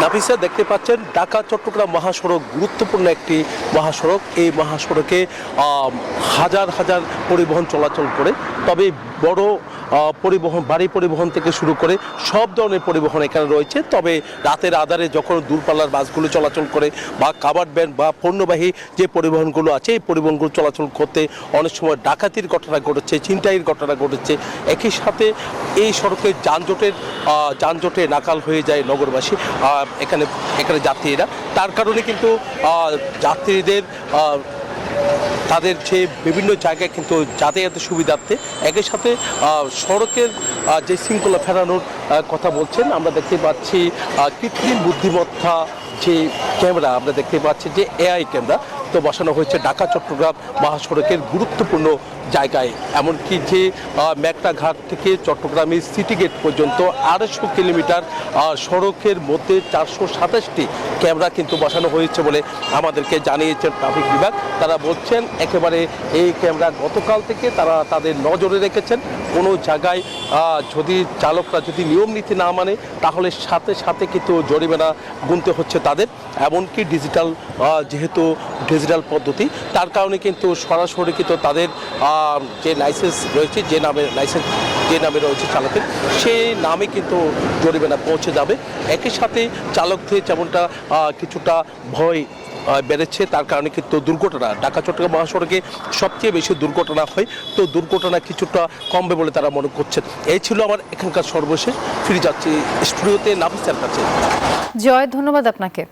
নাফিসা, দেখতে পাচ্ছেন ঢাকা চট্টগ্রাম মহাসড়ক গুরুত্বপূর্ণ একটি মহাসড়ক। এই মহাসড়কে হাজার হাজার পরিবহন চলাচল করে, তবে বড় পরিবহন, ভারী পরিবহন থেকে শুরু করে সব ধরনের পরিবহন এখানে রয়েছে। তবে রাতের আধারে যখন দূরপাল্লার বাসগুলো চলাচল করে বা কাভার্ড ভ্যান বা পণ্যবাহী যে পরিবহনগুলো আছে, এই পরিবহনগুলো চলাচল করতে অনেক সময় ডাকাতির ঘটনা ঘটেছে, ছিনতাইয়ের ঘটনা ঘটেছে। একই সাথে এই সড়কের যানজটে নাকাল হয়ে যায় নগরবাসী, এখানে যাত্রীরা। তার কারণে কিন্তু যাত্রীদের তাদের যে বিভিন্ন জায়গায় কিন্তু যাতায়াতের সুবিধার্থে একই সাথে সড়কের যে শৃঙ্খলা ফেরানোর কথা বলছেন। আমরা দেখতে পাচ্ছি কৃত্রিম বুদ্ধিমত্তা যে ক্যামেরা, আমরা দেখতে পাচ্ছি যে এআই ক্যামেরা তো বসানো হয়েছে ঢাকা চট্টগ্রাম মহাসড়কের গুরুত্বপূর্ণ জায়গায়। এমনকি যে মেঘনা ঘাট থেকে চট্টগ্রামের সিটি গেট পর্যন্ত 250 কিলোমিটার সড়কের মধ্যে 427টি ক্যামেরা কিন্তু বসানো হয়েছে বলে আমাদেরকে জানিয়েছেন ট্রাফিক বিভাগ। তারা বলছেন একেবারে এই ক্যামেরা গতকাল থেকে তারা তাদের নজরে রেখেছেন। কোনো জায়গায় যদি চালকরা যদি নিয়ম নীতি না মানে তাহলে সাথে সাথে কিন্তু জরিমানা গুনতে হচ্ছে তাদের। এমনকি যেহেতু ডিজিটাল পদ্ধতি, তার কারণে কিন্তু সরাসরি কিন্তু তাদের যে লাইসেন্স রয়েছে, যে নামে রয়েছে চালকের, সেই নামে কিন্তু জরিমানা পৌঁছে যাবে। একই সাথে চালকদের যেমনটা কিছুটা ভয় বেড়েছে, তার কারণে কিন্তু দুর্ঘটনা, ঢাকা চট্টগ্রাম মহাসড়কে সবচেয়ে বেশি দুর্ঘটনা হয়, তো দুর্ঘটনা কিছুটা কমবে বলে তারা মনে করছেন। এই ছিল আমার এখানকার সর্বশেষ। ফিরে যাচ্ছি স্টুডিওতে নাফিসার কাছে। জয়, ধন্যবাদ আপনাকে।